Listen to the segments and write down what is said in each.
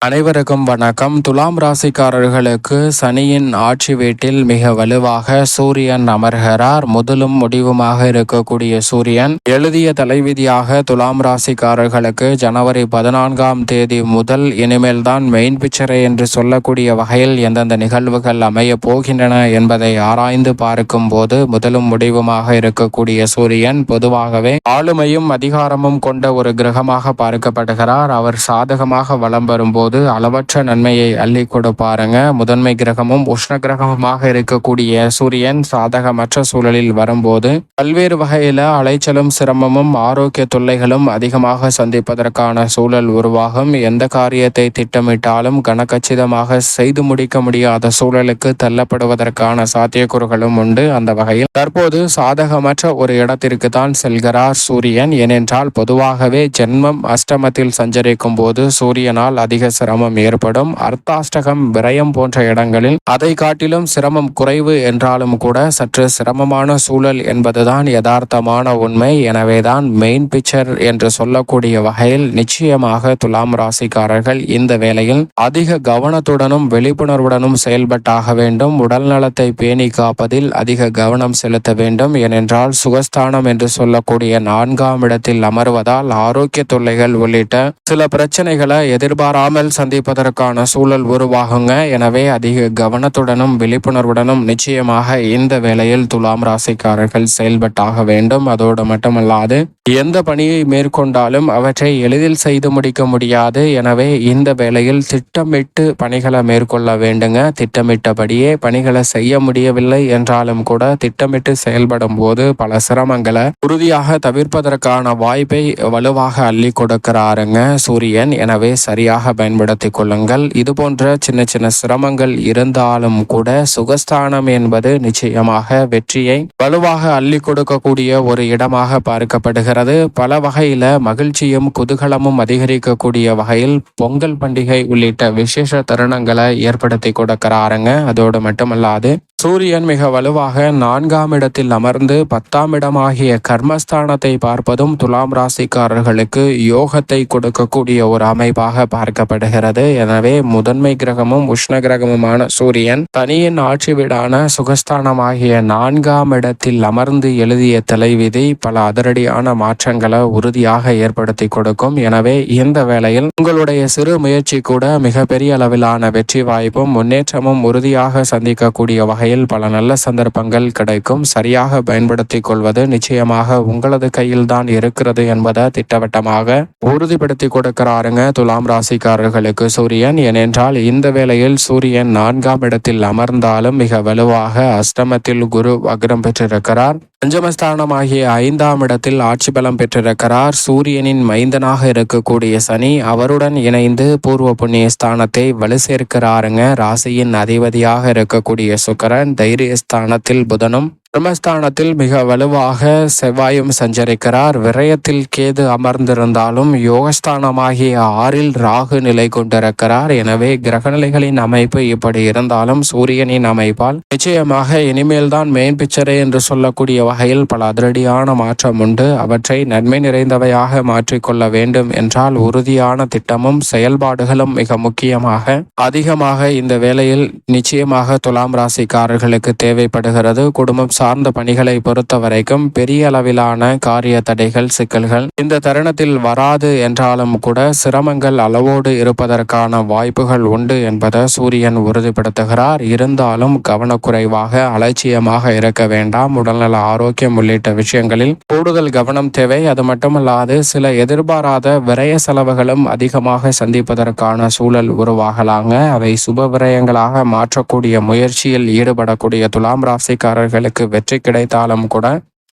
அனைவருக்கும் வணக்கம். துலாம் ராசிக்காரர்களுக்கு சனியின் ஆட்சி வீட்டில் மிக வலுவாக சூரியன் அமர்கிறார். முதலும் முடிவுமாக இருக்கக்கூடிய சூரியன் எழுதிய தலைவிதியாக துலாம் ராசிக்காரர்களுக்கு ஜனவரி 14ஆம் தேதி முதல் இனிமேல் தான் மெயின் பிக்சரை என்று சொல்லக்கூடிய வகையில் எந்தெந்த நிகழ்வுகள் அமைய போகின்றன என்பதை ஆராய்ந்து பார்க்கும் போது முதலும் முடிவுமாக இருக்கக்கூடிய சூரியன் பொதுவாகவே ஆளுமையும் அதிகாரமும் கொண்ட ஒரு கிரகமாக பார்க்கப்படுகிறார். அவர் சாதகமாக வலம் வரும்போது அளவற்ற நன்மையை அள்ளி கொடுப்பாருங்க. முதன்மை கிரகமும் உஷ்ண கிரகமுமாக இருக்கக்கூடிய சூரியன் சாதகமற்ற சூழலில் வரும்போது பல்வேறு வகையில அலைச்சலும் சிரமமும் ஆரோக்கிய தொல்லைகளும் அதிகமாக சந்திப்பதற்கான சூழல் உருவாகும். எந்த காரியத்தை திட்டமிட்டாலும் கனக்கச்சிதமாக செய்து முடிக்க முடியாத சூழலுக்கு தள்ளப்படுவதற்கான சாத்தியக்கூறுகளும் உண்டு. அந்த வகையில் தற்போது சாதகமற்ற ஒரு இடத்திற்கு தான் செல்கிறார் சூரியன். ஏனென்றால் பொதுவாகவே ஜென்மம் அஷ்டமத்தில் சஞ்சரிக்கும் போது சூரியனால் அதிக சிரமம் ஏற்படும். அர்த்தாஷ்டகம் விரயம் போன்ற இடங்களில் அதை காட்டிலும் சிரமம் குறைவு என்றாலும் கூட சற்று சிரமமான சூழல் என்பதுதான் யதார்த்தமான உண்மை. எனவேதான் மெயின் பிக்சர் என்று சொல்லக்கூடிய வகையில் நிச்சயமாக துலாம் ராசிக்காரர்கள் இந்த வேளையில் அதிக கவனத்துடனும் விழிப்புணர்வுடனும் செயல்பட்டாக வேண்டும். உடல் நலத்தை பேணி காப்பதில் அதிக கவனம் செலுத்த வேண்டும். ஏனென்றால் சுகஸ்தானம் என்று சொல்லக்கூடிய 4ஆம் இடத்தில் அமர்வதால் ஆரோக்கிய தொல்லைகள் உள்ளிட்ட சில பிரச்சனைகளை எதிர்பாராமல் சந்திப்பதற்கான சூழல் உருவாகுங்க. எனவே அதிக கவனத்துடனும் விழிப்புணர்வுடனும் நிச்சயமாக இந்த வேளையில் துலாம் ராசிக்காரர்கள் செயல்பட்டாக வேண்டும். அதோடு மட்டுமல்லாது எந்த பணியை மேற்கொண்டாலும் அவற்றை எளிதில் செய்து முடிக்க முடியாது. எனவே இந்த வேளையில் திட்டமிட்டு பணிகளை மேற்கொள்ள வேண்டுங்க. திட்டமிட்டபடியே பணிகளை செய்ய முடியவில்லை என்றாலும் கூட திட்டமிட்டு செயல்படும் போது பல சிரமங்களை உறுதியாக தவிர்ப்பதற்கான வாய்ப்பை வலுவாக அள்ளி கொடுக்கிறாருங்க சூரியன். எனவே சரியாக பயன்படுத்திக் கொள்ளுங்கள். இது போன்ற சின்ன சின்ன சிரமங்கள் இருந்தாலும் கூட சுகஸ்தானம் என்பது நிச்சயமாக வெற்றியை வலுவாக அள்ளி கொடுக்கக்கூடிய ஒரு இடமாக பார்க்கப்படுகிறது. பல வகையில மகிழ்ச்சியும் குதூகலமும் அதிகரிக்கக்கூடிய வகையில் பொங்கல் பண்டிகை உள்ளிட்ட விசேஷ தருணங்களை ஏற்படுத்தி கொடுக்கிறாருங்க. அதோடு மட்டுமல்லாது சூரியன் மிக வலுவாக 4ஆம் இடத்தில் அமர்ந்து 10ஆம் இடமாகிய கர்மஸ்தானத்தை பார்ப்பதும் துலாம் ராசிக்காரர்களுக்கு யோகத்தை கொடுக்கக்கூடிய ஒரு அமைப்பாக பார்க்கப்படுகிறது. எனவே முதன்மை கிரகமும் உஷ்ண கிரகமுமான சூரியன் தனியின் ஆட்சி வீடான சுகஸ்தானமாகிய 4ஆம் இடத்தில் அமர்ந்து எழுதிய தலைவிதி பல அதிரடியான மாற்றங்களை உறுதியாக ஏற்படுத்தி கொடுக்கும். எனவே இந்த வேளையில் உங்களுடைய சிறு முயற்சி கூட மிகப்பெரிய அளவிலான வெற்றி வாய்ப்பும் முன்னேற்றமும் உறுதியாக சந்திக்கக்கூடிய வகையில் பல நல்ல சந்தர்ப்பங்கள் கிடைக்கும். சரியாக பயன்படுத்திக் கொள்வது நிச்சயமாக உங்களது கையில் தான் இருக்கிறது என்பதை திட்டவட்டமாக உறுதிப்படுத்தி கொடுக்கிறாருங்க துலாம் ராசிக்காரர்களுக்கு சூரியன். ஏனென்றால் இந்த வேளையில் சூரியன் 4ஆம் இடத்தில் அமர்ந்தாலும் மிக வலுவாக அஷ்டமத்தில் குரு வக்ரம் பெற்றிருக்கிறார். பஞ்சமஸ்தானமாகிய 5ஆம் இடத்தில் ஆட்சி பலம் பெற்றிருக்கிறார். சூரியனின் மைந்தனாக இருக்கக்கூடிய சனி அவருடன் இணைந்து பூர்வ புண்ணிய ஸ்தானத்தை வலு சேர்க்கிறாருங்க. ராசியின் அதிபதியாக இருக்கக்கூடிய சுக்கிரன், தைரியஸ்தானத்தில் புதனும், பிரம்மஸ்தானத்தில் மிக வலுவாக செவ்வாயும் சஞ்சரிக்கிறார். விரயத்தில் கேது அமர்ந்திருந்தாலும் யோகஸ்தானமாகிய 6இல் ராகு நிலை கொண்டிருக்கிறார். எனவே கிரகநிலைகளின் அமைப்பு இப்படி இருந்தாலும் சூரியனின் அமைப்பால் நிச்சயமாக இனிமேல் தான் மெயின் பிக்சரே என்று சொல்லக்கூடிய வகையில் பல அதிரடியான மாற்றம் உண்டு. அவற்றை நன்மை நிறைந்தவையாக மாற்றிக்கொள்ள வேண்டும் என்றால் உறுதியான திட்டமும் செயல்பாடுகளும் மிக முக்கியமாக அதிகமாக இந்த வேளையில் நிச்சயமாக துலாம் ராசிக்காரர்களுக்கு தேவைப்படுகிறது. குடும்பம் சார்ந்த பணிகளை பொறுத்த வரைக்கும் பெரிய அளவிலான காரிய தடைகள் சிக்கல்கள் இந்த தருணத்தில் வராது என்றாலும் கூட சிரமங்கள் அளவோடு இருப்பதற்கான வாய்ப்புகள் உண்டு என்பதை சூரியன் உறுதிப்படுத்துகிறார். இருந்தாலும் கவனக்குறைவாக அலட்சியமாக இருக்க வேண்டாம். உடல்நல ஆரோக்கியம் உள்ளிட்ட விஷயங்களில் கூடுதல் கவனம் தேவை. அது மட்டுமல்லாது சில எதிர்பாராத விரய செலவுகளும் அதிகமாக சந்திப்பதற்கான சூழல் உருவாகலாங்க. அவை சுப விரயங்களாக மாற்றக்கூடிய முயற்சியில் ஈடுபடக்கூடிய துலாம் ராசிக்காரர்களுக்கு வெற்றி கிடைத்தாலும் கூட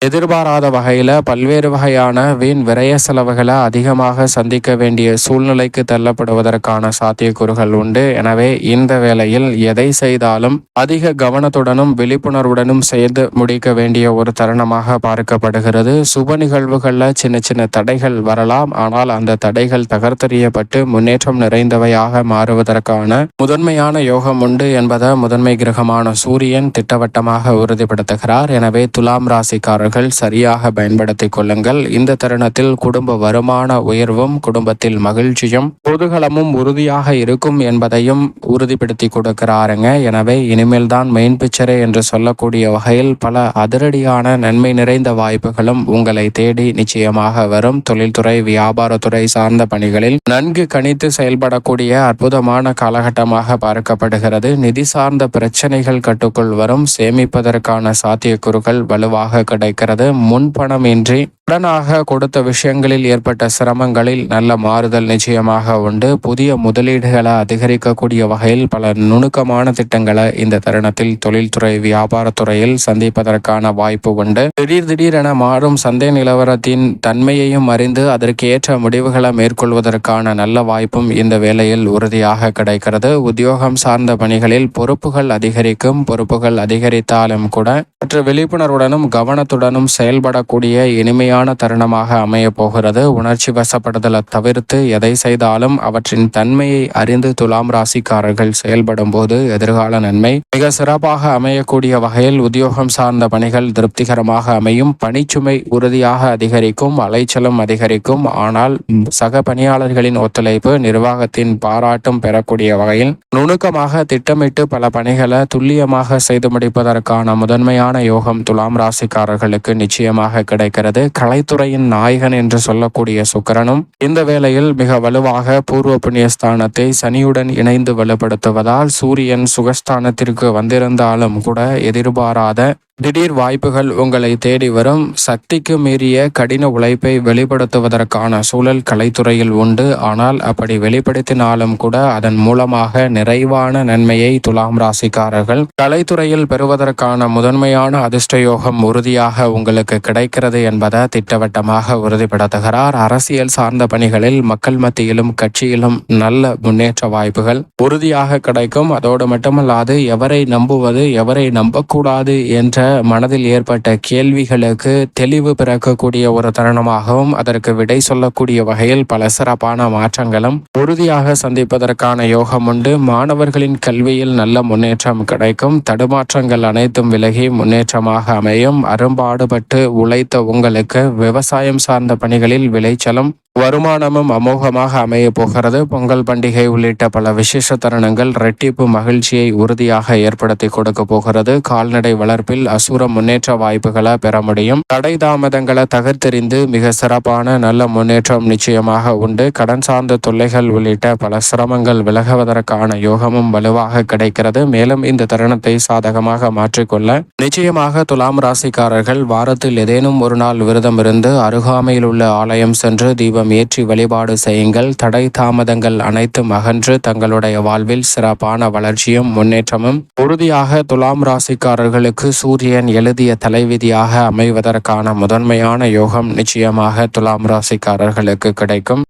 எதிர்பாராத வகையில பல்வேறு வகையான வீண் விரய செலவுகளை அதிகமாக சந்திக்க வேண்டிய சூழ்நிலைக்கு தள்ளப்படுவதற்கான சாத்தியக்கூறுகள் உண்டு. எனவே இந்த வேளையில் எதை செய்தாலும் அதிக கவனத்துடனும் விழிப்புணர்வுடனும் செய்து முடிக்க வேண்டிய ஒரு தருணமாக பார்க்கப்படுகிறது. சுப நிகழ்வுகள்ல சின்ன சின்ன தடைகள் வரலாம். ஆனால் அந்த தடைகள் தகர்த்தெறியப்பட்டு முன்னேற்றம் நிறைந்தவையாக மாறுவதற்கான முதன்மையான யோகம் உண்டு என்பதை முதன்மை கிரகமான சூரியன் திட்டவட்டமாக உறுதிப்படுத்துகிறார். எனவே துலாம் ராசிக்காரர்கள் வாய்ப்புகள் சரியாக பயன்படுத்திக் கொள்ளுங்கள். இந்த தருணத்தில் குடும்ப வருமான உயர்வும் குடும்பத்தில் மகிழ்ச்சியும் குதூகலமும் உறுதியாக இருக்கும் என்பதையும் உறுதிப்படுத்தி கொடுக்கிறாருங்க. எனவே இனிமேல் தான் மெயின் பிக்சரே என்று சொல்லக்கூடிய வகையில் பல அதிரடியான நன்மை நிறைந்த வாய்ப்புகளும் உங்களை தேடி நிச்சயமாக வரும். தொழில்துறை வியாபாரத்துறை சார்ந்த பணிகளில் நன்கு கணித்து செயல்படக்கூடிய அற்புதமான காலகட்டமாக பார்க்கப்படுகிறது. நிதி சார்ந்த பிரச்சனைகள் கட்டுக்குள் வரும். சேமிப்பதற்கான சாத்தியக்கூறுகள் வலுவாக கிடைக்கிறது. முன்பணம் இன்றி உடனாக கொடுத்த விஷயங்களில் ஏற்பட்ட சிரமங்களில் நல்ல மாறுதல் நிச்சயமாக உண்டு. புதிய முதலீடுகளை அதிகரிக்கக்கூடிய வகையில் பல நுணுக்கமான திட்டங்களை இந்த தருணத்தில் தொழில்துறை வியாபாரத்துறையில் சந்திப்பதற்கான வாய்ப்பு உண்டு. திடீரென மாறும் சந்தை நிலவரத்தின் தன்மையையும் அறிந்து அதற்கு ஏற்ற முடிவுகளை மேற்கொள்வதற்கான நல்ல வாய்ப்பும் இந்த வேளையில் உறுதியாக கிடைக்கிறது. உத்தியோகம் சார்ந்த பணிகளில் பொறுப்புகள் அதிகரிக்கும். பொறுப்புகள் அதிகரித்தாலும் கூட சற்று விழிப்புணர்வுடனும் கவனத்துடனும் செயல்படக்கூடிய இனிமையான தருணமாக அமைய போகிறது. உணர்ச்சி வசப்படுதலை தவிர்த்து எதை செய்தாலும் அவற்றின் தன்மையை அறிந்து துலாம் ராசிக்காரர்கள் செயல்படும் போது எதிர்கால நன்மை மிக சிறப்பாக அமையக்கூடிய வகையில் உத்தியோகம் சார்ந்த பணிகள் திருப்திகரமாக அமையும். பணிச்சுமை உறுதியாக அதிகரிக்கும். அலைச்சலும் அதிகரிக்கும். ஆனால் சக பணியாளர்களின் ஒத்துழைப்பு நிர்வாகத்தின் பாராட்டும் பெறக்கூடிய வகையில் நுணுக்கமாக திட்டமிட்டு பல பணிகளை துல்லியமாக செய்து முடிப்பதற்கான முதன்மையான யோகம் துலாம் ராசிக்காரர்களுக்கு நிச்சயமாக கிடைக்கிறது. கலைத்துறையின் நாயகன் என்று சொல்லக்கூடிய சுக்கிரனும் இந்த வேளையில் மிக வலுவாக பூர்வ புண்ணியஸ்தானத்தை சனியுடன் இணைந்து வலுப்படுத்துவதால் சூரியன் சுகஸ்தானத்திற்கு வந்திருந்தாலும் கூட எதிர்பாராத திடீர் வாய்ப்புகள் உங்களை தேடி வரும். சக்திக்கு மீறிய கடின உழைப்பை வெளிப்படுத்துவதற்கான சூழல் கலைத்துறையில் உண்டு. ஆனால் அப்படி வெளிப்படுத்தினாலும் கூட அதன் மூலமாக நிறைவான நன்மையை துலாம் ராசிக்காரர்கள் கலைத்துறையில் பெறுவதற்கான முதன்மையான அதிர்ஷ்ட யோகம் உறுதியாக உங்களுக்கு கிடைக்கிறது என்பதை திட்டவட்டமாக உறுதிப்படுத்துகிறார். அரசியல் சார்ந்த பணிகளில் மக்கள் மத்தியிலும் கட்சியிலும் நல்ல முன்னேற்ற வாய்ப்புகள் உறுதியாக கிடைக்கும். அதோடு மட்டுமல்லாது எவரை நம்புவது எவரை நம்பக்கூடாது என்ற மனதில் ஏற்பட்ட கேள்விகளுக்கு தெளிவு பிறக்கக்கூடிய ஒரு தருணமாகவும் அதற்கு விடை சொல்லக்கூடிய வகையில் பல சிறப்பான மாற்றங்களும் உறுதியாக சந்திப்பதற்கான யோகம் உண்டு. மாணவர்களின் கல்வியில் நல்ல முன்னேற்றம் கிடைக்கும். தடுமாற்றங்கள் அனைத்தும் விலகி முன்னேற்றமாக அமையும். அரும்பாடுபட்டு உழைத்த உங்களுக்கு விவசாயம் சார்ந்த பணிகளில் விளைச்சலும் வருமானமும் அமோகமாக அமைய போகிறது. பொங்கல் பண்டிகை உள்ளிட்ட பல விசேஷ தருணங்கள் இரட்டிப்பு மகிழ்ச்சியை உறுதியாக ஏற்படுத்தி கொடுக்க போகிறது. கால்நடை வளர்ப்பில் அசுர முன்னேற்ற வாய்ப்புகளை பெற முடியும். தடை தாமதங்களை தகர்த்தெறிந்து மிக சிறப்பான நல்ல முன்னேற்றம் நிச்சயமாக உண்டு. கடன் சார்ந்த தொல்லைகள் உள்ளிட்ட பல சிரமங்கள் விலகுவதற்கான யோகமும் வலுவாக கிடைக்கிறது. மேலும் இந்த தருணத்தை சாதகமாக மாற்றிக்கொள்ள நிச்சயமாக துலாம் ராசிக்காரர்கள் வாரத்தில் ஏதேனும் ஒரு நாள் விரதம் இருந்து அருகாமையில் உள்ள ஆலயம் சென்று தீபம் ஏற்றி வழிபாடு செய்யுங்கள். தடை தாமதங்கள் அனைத்தும் அகன்று தங்களுடைய வாழ்வில் சிறப்பான வளர்ச்சியும் முன்னேற்றமும் உறுதியாக துலாம் ராசிக்காரர்களுக்கு சூரியன் எழுதிய தலைவிதியாக அமைவதற்கான முதன்மையான யோகம் நிச்சயமாக துலாம் ராசிக்காரர்களுக்கு கிடைக்கும்.